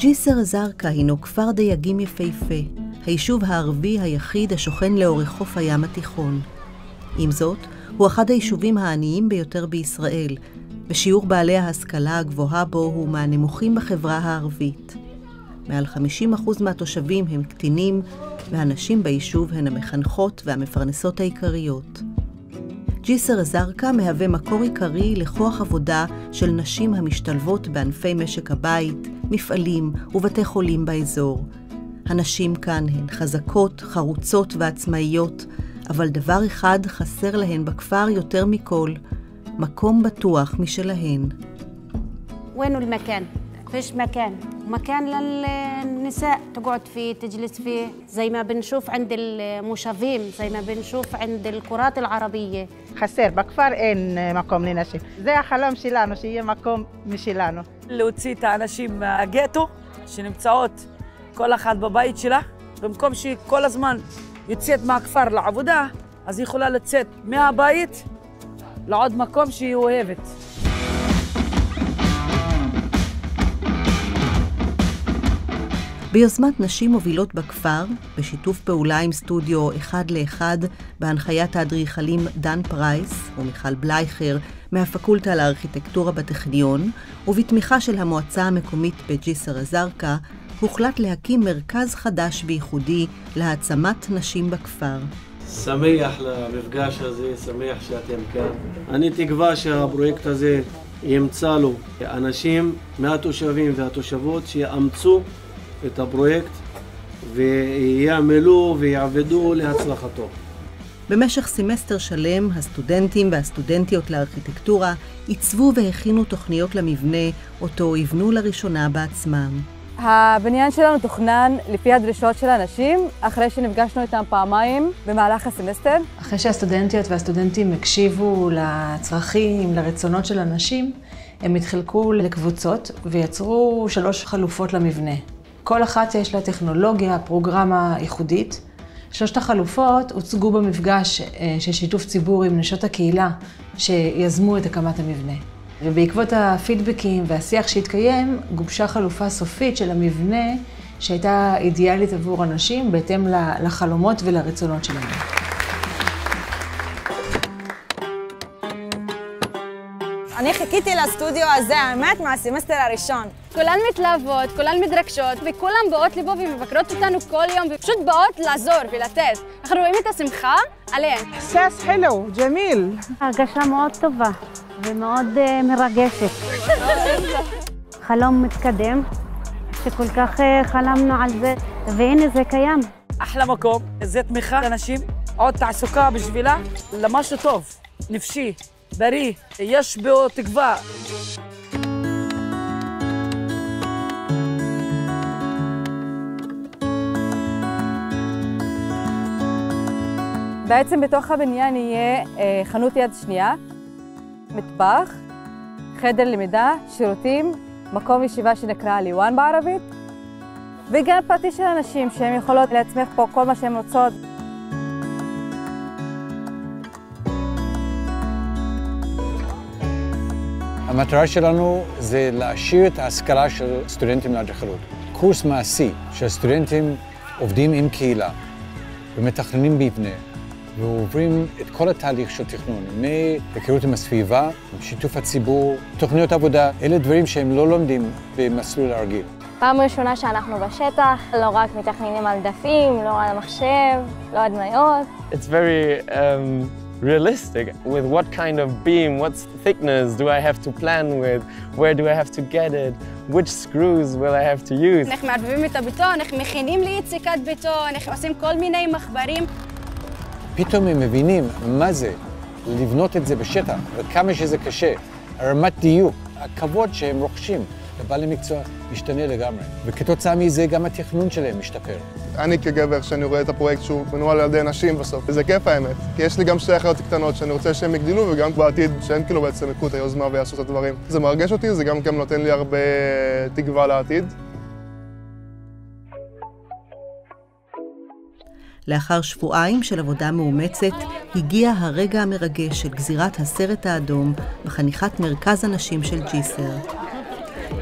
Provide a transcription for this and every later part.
ג'יסר א-זרקא הינו כפר דייגים יפהפה, היישוב הערבי היחיד השוכן לאורך חוף הים התיכון. עם זאת, הוא אחד היישובים העניים ביותר בישראל, ושיעור בעלי ההשכלה הגבוהה בו הוא מהנמוכים בחברה הערבית. מעל 50% מהתושבים הם קטינים, והנשים ביישוב הן המחנכות והמפרנסות העיקריות. ג'יסר א-זרקא מהווה מקור עיקרי לכוח עבודה של נשים המשתלבות בענפי משק הבית, מפעלים ובתי חולים באזור. הנשים כאן הן חזקות, חרוצות ועצמאיות, אבל דבר אחד חסר להן בכפר יותר מכל, מקום בטוח משלהן. وين المكان؟ فيش مكان. مكان للنساء تقعد فيه تجلس فيه زي ما بنشوف عند الموشافين زي ما بنشوف عند القرات العربية. חסר, בכפר אין מקום לנשים. זה החלום שלנו, שיהיה מקום משלנו. להוציא את האנשים מהגטו שנמצאות כל אחת בבית שלה, במקום שהיא כל הזמן יוצאת מהכפר לעבודה, אז היא יכולה לצאת מהבית לעוד מקום שהיא אוהבת. ביוזמת נשים מובילות בכפר, בשיתוף פעולה עם סטודיו אחד לאחד, בהנחיית האדריכלים דן פרייס ומיכל בלייכר מהפקולטה לארכיטקטורה בטכניון, ובתמיכה של המועצה המקומית בג'יסר א-זרקא, הוחלט להקים מרכז חדש וייחודי להעצמת נשים בכפר. שמח למפגש הזה, שמח שאתם כאן. אני תקווה שהפרויקט הזה ימצא לו אנשים מהתושבים והתושבות שיאמצו את הפרויקט ויעמלו ויעבדו להצלחתו. במשך סמסטר שלם, הסטודנטים והסטודנטיות לארכיטקטורה עיצבו והכינו תוכניות למבנה, אותו יבנו לראשונה בעצמם. הבניין שלנו תוכנן לפי הדרישות של האנשים, אחרי שנפגשנו איתם פעמיים במהלך הסמסטר. אחרי שהסטודנטיות והסטודנטים הקשיבו לצרכים, לרצונות של אנשים, הם התחלקו לקבוצות ויצרו 3 חלופות למבנה. כל אחת יש לה טכנולוגיה, פרוגרמה ייחודית. 3 החלופות הוצגו במפגש של שיתוף ציבור עם נשות הקהילה שיזמו את הקמת המבנה. ובעקבות הפידבקים והשיח שהתקיים, גובשה חלופה סופית של המבנה שהייתה אידיאלית עבור אנשים בהתאם לחלומות ולרצונות שלהם. אני חיכיתי לסטודיו הזה, האמת, מהסמסטר הראשון. כולן מתלהבות, כולן מתרגשות, וכולן באות לפה ומבקרות אותנו כל יום, ופשוט באות לעזור ולתת. אנחנו רואים את השמחה עליהן. إحساس حلو, جميل. הרגשה מאוד טובה ומאוד מרגשת. חלום מתקדם, שכל כך חלמנו על זה, והנה זה קיים. אחלה מקום, זה תמיכה לאנשים, עוד תעסוקה בשבילה, למשהו טוב, נפשי, בריא, יש בו תקווה. בעצם בתוך הבניין יהיה חנות יד שנייה, מטבח, חדר למידה, שירותים, מקום ישיבה שנקרא ליוואן בערבית, וגן פרטי של אנשים שהן יכולות להצמיח פה כל מה שהן רוצות. המטרה שלנו זה להשאיר את ההשכלה של סטודנטים לאדריכלות. קורס מעשי של סטודנטים עובדים עם קהילה ומתכננים מבנה ועוברים את כל התהליך של תכנון, מהיכרות עם הסביבה, שיתוף הציבור, תוכניות עבודה. אלה דברים שהם לא לומדים במסלול הרגיל. פעם ראשונה שאנחנו בשטח, לא רק מתכננים על דפים, לא על המחשב, לא הדמיות. It's very realistic with what kind of beam, what thickness do I have to plan with, where do I have to get it, which screws will I have to use. אנחנו מערבבים את הבטון, אנחנו מכינים ליציקת בטון, אנחנו עושים כל מיני מחברים. פתאום הם מבינים מה זה לבנות את זה בשטח וכמה שזה קשה, הרמת דיוק, הכבוד שהם רוכשים לבעלי מקצוע משתנה לגמרי, וכתוצאה מזה גם התכנון שלהם משתפר. אני כגבר שאני רואה את הפרויקט שהוא מנוהל על ידי נשים בסוף, וזה כיף האמת, כי יש לי גם 2 אחיות קטנות שאני רוצה שהם יגדלו וגם בעתיד שהן כאילו בעצם יקחו את היוזמה ויעשו את הדברים. זה מרגש אותי, זה גם נותן לי הרבה תקווה לעתיד. לאחר שבועיים של עבודה מאומצת, הגיע הרגע המרגש של גזירת הסרט האדום בחניכת מרכז הנשים של ג'יסר.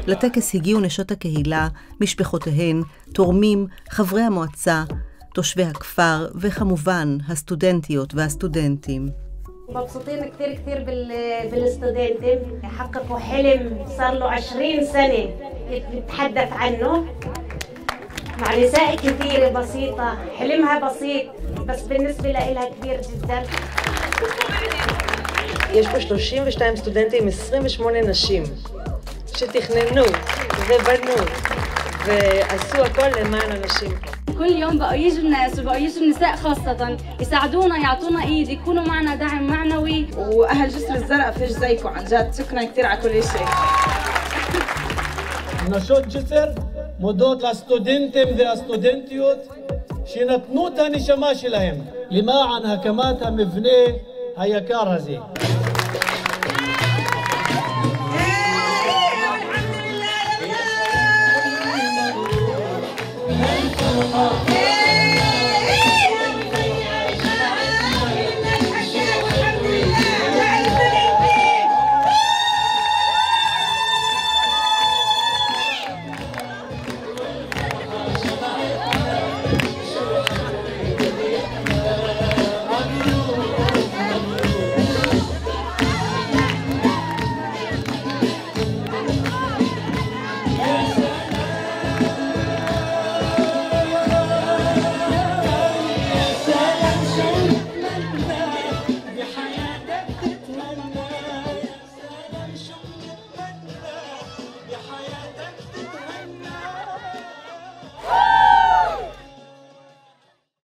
לטקס הגיעו נשות הקהילה, משפחותיהן, תורמים, חברי המועצה, תושבי הכפר וכמובן הסטודנטיות והסטודנטים. مبسوطين كتير كتير بالستودنتים, حققوا حلم صار له 20 سنة نتحدث عنه مع نساء كثيرة بسيطة, حلمها بسيط بس بالنسبة لها كبير جدا. יש פה 32 סטודנטים, 28 נשים שתכננו ובנו ועשו הכל למען הנשים. كل يوم بقوا يجوا الناس وبقوا يجوا النساء خاصة يساعدونا يعطونا ايد يكونوا معنا دعم معنوي. واهل جسر الزرقاء فيش زيكم عن جد, شكرا كثير على كل شيء. נשות ג'סר מודות לסטודנטים והסטודנטיות שנתנו את הנשמה שלהם למען הקמת המבנה היקר הזה.